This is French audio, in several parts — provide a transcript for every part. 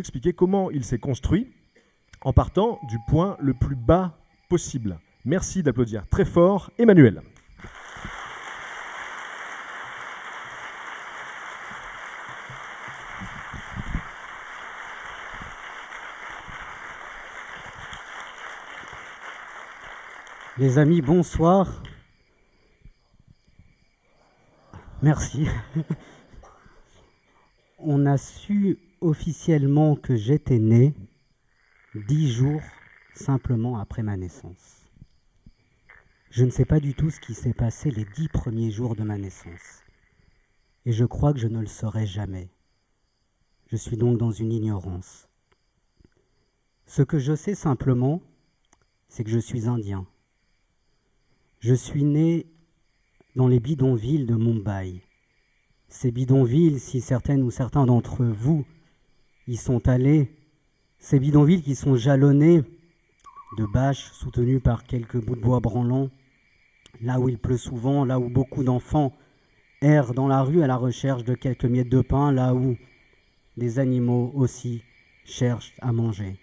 expliquer comment il s'est construit en partant du point le plus bas possible. Merci d'applaudir très fort Emmanuel. Les amis, bonsoir. Merci. On a su officiellement que j'étais né 10 jours simplement après ma naissance. Je ne sais pas du tout ce qui s'est passé les 10 premiers jours de ma naissance. Et je crois que je ne le saurai jamais. Je suis donc dans une ignorance. Ce que je sais simplement, c'est que je suis indien. Je suis né dans les bidonvilles de Mumbai. Ces bidonvilles, si certaines ou certains d'entre vous y sont allés, ces bidonvilles qui sont jalonnés de bâches soutenues par quelques bouts de bois branlants, là où il pleut souvent, là où beaucoup d'enfants errent dans la rue à la recherche de quelques miettes de pain, là où des animaux aussi cherchent à manger.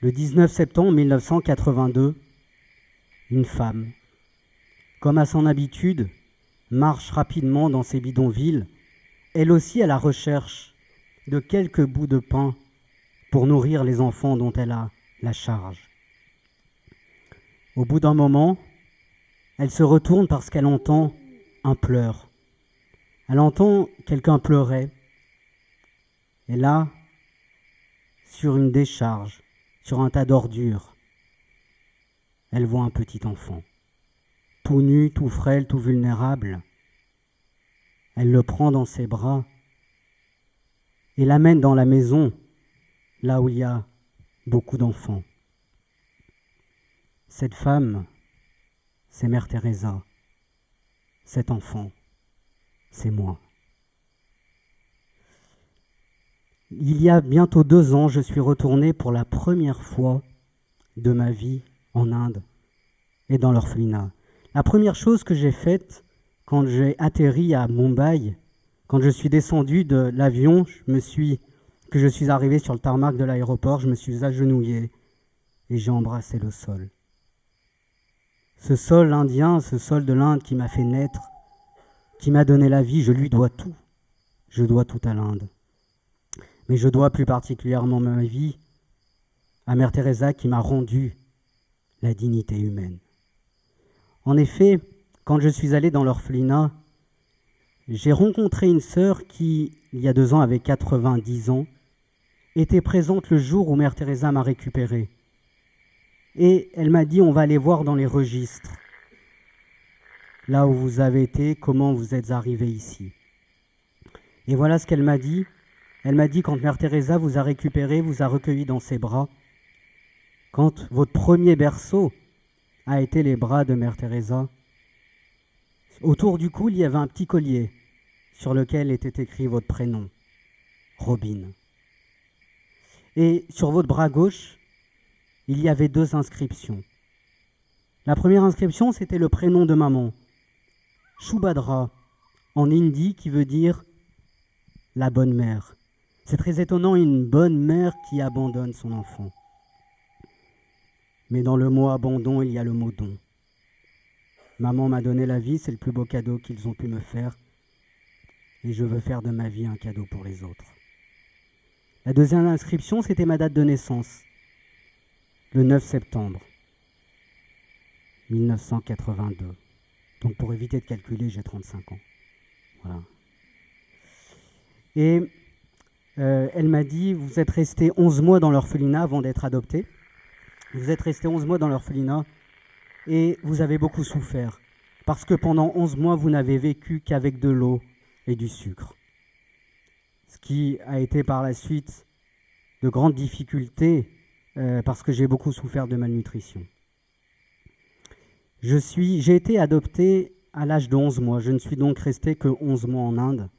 Le 19 septembre 1982, une femme, comme à son habitude, marche rapidement dans ces bidonvilles, elle aussi à la recherche de quelques bouts de pain pour nourrir les enfants dont elle a la charge. Au bout d'un moment, elle se retourne parce qu'elle entend un pleur. Elle entend quelqu'un pleurer. Et là, sur une décharge, sur un tas d'ordures, elle voit un petit enfant, tout nu, tout frêle, tout vulnérable. Elle le prend dans ses bras et l'amène dans la maison, là où il y a beaucoup d'enfants. Cette femme, c'est Mère Teresa. Cet enfant, c'est moi. Il y a bientôt 2 ans, je suis retourné pour la première fois de ma vie en Inde et dans l'orphelinat. La première chose que j'ai faite quand j'ai atterri à Mumbai, quand je suis descendu de l'avion, que je suis arrivé sur le tarmac de l'aéroport, je me suis agenouillé et j'ai embrassé le sol. Ce sol indien, ce sol de l'Inde qui m'a fait naître, qui m'a donné la vie, je lui dois tout. Je dois tout à l'Inde. Mais je dois plus particulièrement ma vie à Mère Teresa qui m'a rendu la dignité humaine. En effet, quand je suis allé dans l'orphelinat, j'ai rencontré une sœur qui, il y a 2 ans, avait 90 ans, était présente le jour où Mère Teresa m'a récupéré. Et elle m'a dit, on va aller voir dans les registres, là où vous avez été, comment vous êtes arrivé ici. Et voilà ce qu'elle m'a dit. Elle m'a dit, quand Mère Teresa vous a récupéré, vous a recueilli dans ses bras, quand votre premier berceau a été les bras de Mère Teresa, autour du cou, il y avait un petit collier sur lequel était écrit votre prénom, Robin. Et sur votre bras gauche, il y avait 2 inscriptions. La première inscription, c'était le prénom de maman, Shubhadra, en hindi, qui veut dire la bonne mère. C'est très étonnant, une bonne mère qui abandonne son enfant. Mais dans le mot abandon, il y a le mot don. Maman m'a donné la vie, c'est le plus beau cadeau qu'ils ont pu me faire. Et je veux faire de ma vie un cadeau pour les autres. La deuxième inscription, c'était ma date de naissance. Le 9 septembre 1982. Donc pour éviter de calculer, j'ai 35 ans. Voilà. Et elle m'a dit, vous êtes resté 11 mois dans l'orphelinat avant d'être adopté. Vous êtes resté 11 mois dans l'orphelinat et vous avez beaucoup souffert. Parce que pendant 11 mois, vous n'avez vécu qu'avec de l'eau et du sucre. Ce qui a été par la suite de grandes difficultés parce que j'ai beaucoup souffert de malnutrition. J'ai été adopté à l'âge de 11 mois. Je ne suis donc resté que 11 mois en Inde.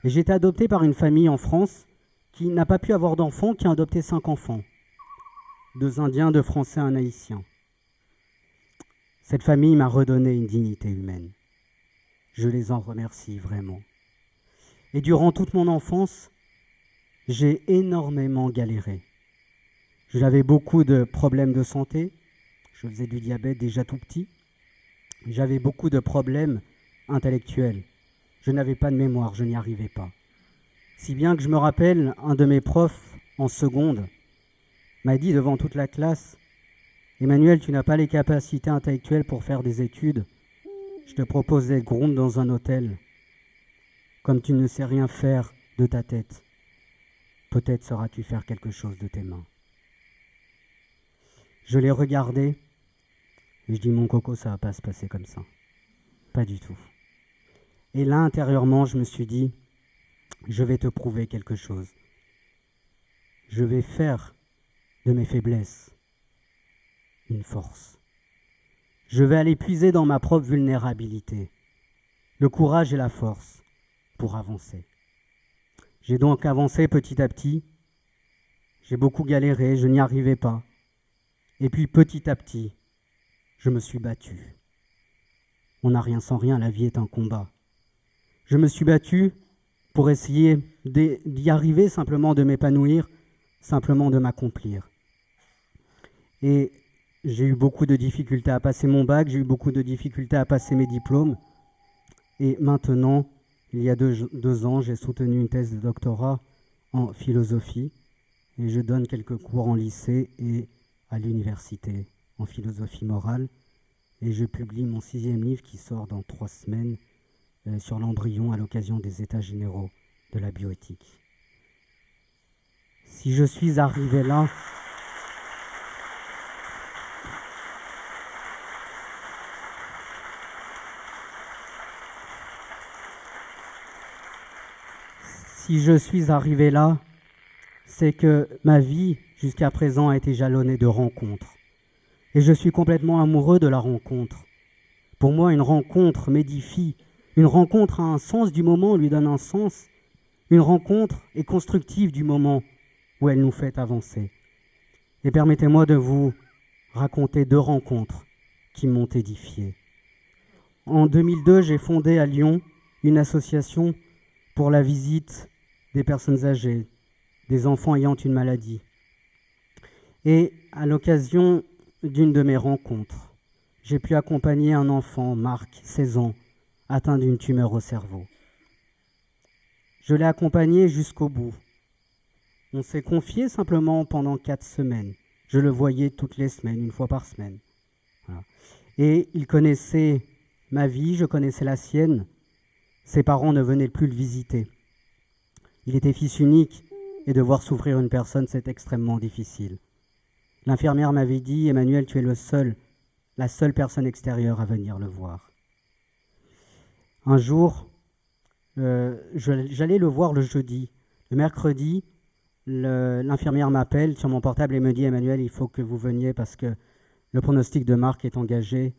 Et j'ai été adopté par une famille en France qui n'a pas pu avoir d'enfants, qui a adopté 5 enfants. 2 Indiens, 2 Français, 1 Haïtien. Cette famille m'a redonné une dignité humaine. Je les en remercie vraiment. Et durant toute mon enfance, j'ai énormément galéré. J'avais beaucoup de problèmes de santé. Je faisais du diabète déjà tout petit. J'avais beaucoup de problèmes intellectuels. Je n'avais pas de mémoire, je n'y arrivais pas. Si bien que je me rappelle, un de mes profs en seconde m'a dit devant toute la classe, « Emmanuel, tu n'as pas les capacités intellectuelles pour faire des études. Je te propose d'être groom dans un hôtel. Comme tu ne sais rien faire de ta tête, peut-être sauras-tu faire quelque chose de tes mains. » Je l'ai regardé et je dis, mon coco, ça ne va pas se passer comme ça. Pas du tout. Et là, intérieurement, je me suis dit, je vais te prouver quelque chose. Je vais faire de mes faiblesses une force. Je vais aller puiser dans ma propre vulnérabilité, le courage et la force pour avancer. J'ai donc avancé petit à petit. J'ai beaucoup galéré, je n'y arrivais pas. Et puis petit à petit, je me suis battu. On n'a rien sans rien, la vie est un combat. Je me suis battu pour essayer d'y arriver, simplement de m'épanouir, simplement de m'accomplir. Et j'ai eu beaucoup de difficultés à passer mon bac, j'ai eu beaucoup de difficultés à passer mes diplômes. Et maintenant, il y a deux ans, j'ai soutenu une thèse de doctorat en philosophie et je donne quelques cours en lycée et à l'université en philosophie morale. Et je publie mon 6e livre qui sort dans 3 semaines sur l'embryon à l'occasion des États généraux de la bioéthique. Si je suis arrivé là, c'est que ma vie jusqu'à présent a été jalonnée de rencontres. Et je suis complètement amoureux de la rencontre. Pour moi, une rencontre m'édifie. Une rencontre a un sens du moment, lui donne un sens. Une rencontre est constructive du moment où elle nous fait avancer. Et permettez-moi de vous raconter 2 rencontres qui m'ont édifié. En 2002, j'ai fondé à Lyon une association pour la visite des personnes âgées, des enfants ayant une maladie. Et à l'occasion d'une de mes rencontres, j'ai pu accompagner un enfant, Marc, 16 ans, atteint d'une tumeur au cerveau. Je l'ai accompagné jusqu'au bout. On s'est confié simplement pendant 4 semaines. Je le voyais toutes les semaines, 1 fois par semaine. Voilà. Et il connaissait ma vie, je connaissais la sienne. Ses parents ne venaient plus le visiter. Il était fils unique et devoir souffrir une personne, c'est extrêmement difficile. L'infirmière m'avait dit, Emmanuel, tu es la seule personne extérieure à venir le voir. Un jour, j'allais le voir le jeudi. Le mercredi, l'infirmière m'appelle sur mon portable et me dit, Emmanuel, il faut que vous veniez parce que le pronostic de Marc est engagé.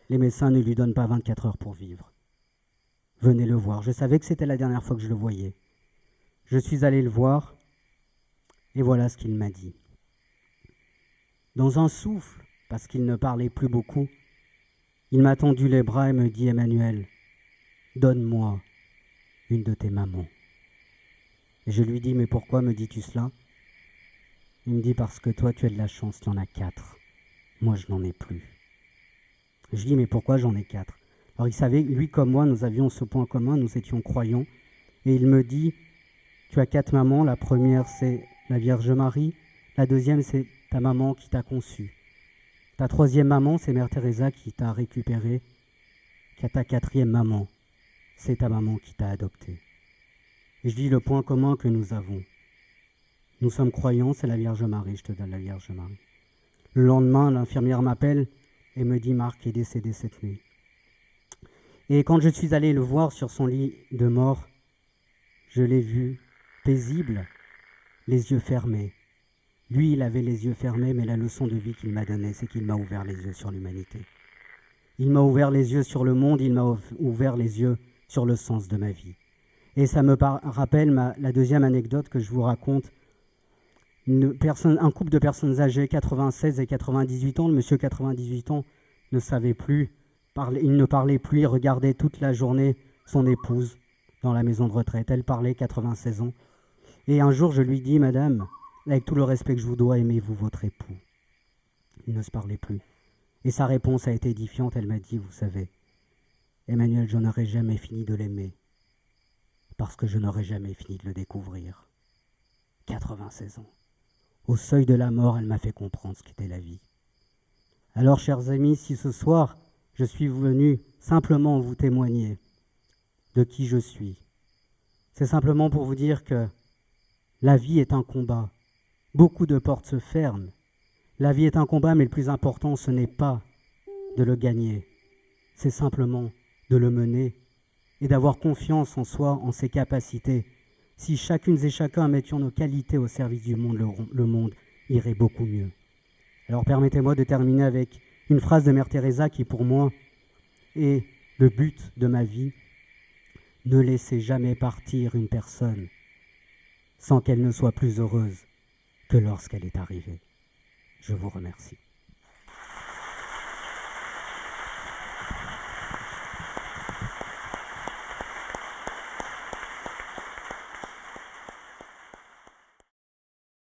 Les médecins ne lui donnent pas 24 heures pour vivre. Venez le voir. Je savais que c'était la dernière fois que je le voyais. Je suis allé le voir et voilà ce qu'il m'a dit. Dans un souffle, parce qu'il ne parlait plus beaucoup, il m'a tendu les bras et me dit, Emmanuel, donne-moi une de tes mamans. Et je lui dis, mais pourquoi me dis-tu cela? Il me dit, parce que toi, tu as de la chance, tu en as 4. Moi, je n'en ai plus. Je dis, mais pourquoi j'en ai 4? Alors il savait, lui comme moi, nous avions ce point commun, nous étions croyants. Et il me dit, tu as 4 mamans, la première c'est la Vierge Marie, la deuxième c'est ta maman qui t'a conçu. Ta 3e maman, c'est Mère Teresa qui t'a récupéré. Ta 4e maman, c'est ta maman qui t'a adopté. Et je dis le point commun que nous avons. Nous sommes croyants, c'est la Vierge Marie, je te donne la Vierge Marie. Le lendemain, l'infirmière m'appelle et me dit, Marc est décédé cette nuit. Et quand je suis allé le voir sur son lit de mort, je l'ai vu paisible, les yeux fermés. Lui, il avait les yeux fermés, mais la leçon de vie qu'il m'a donnée, c'est qu'il m'a ouvert les yeux sur l'humanité. Il m'a ouvert les yeux sur le monde, il m'a ouvert les yeux sur le sens de ma vie. Et ça me rappelle la deuxième anecdote que je vous raconte. Un couple de personnes âgées, 96 et 98 ans, le monsieur 98 ans ne savait plus, il ne parlait plus, il regardait toute la journée son épouse dans la maison de retraite. Elle parlait, 96 ans. Et un jour, je lui dis, madame, avec tout le respect que je vous dois, aimez-vous votre époux? Il ne se parlait plus. Et sa réponse a été édifiante. Elle m'a dit, vous savez, Emmanuel, je n'aurais jamais fini de l'aimer parce que je n'aurais jamais fini de le découvrir. 96 ans. Au seuil de la mort, elle m'a fait comprendre ce qu'était la vie. Alors, chers amis, si ce soir, je suis venu simplement vous témoigner de qui je suis, c'est simplement pour vous dire que la vie est un combat. Beaucoup de portes se ferment. La vie est un combat, mais le plus important, ce n'est pas de le gagner. C'est simplement de le mener et d'avoir confiance en soi, en ses capacités. Si chacune et chacun mettions nos qualités au service du monde, le monde irait beaucoup mieux. Alors permettez-moi de terminer avec une phrase de Mère Teresa qui, pour moi, est le but de ma vie. Ne laissez jamais partir une personne sans qu'elle ne soit plus heureuse que lorsqu'elle est arrivée. Je vous remercie.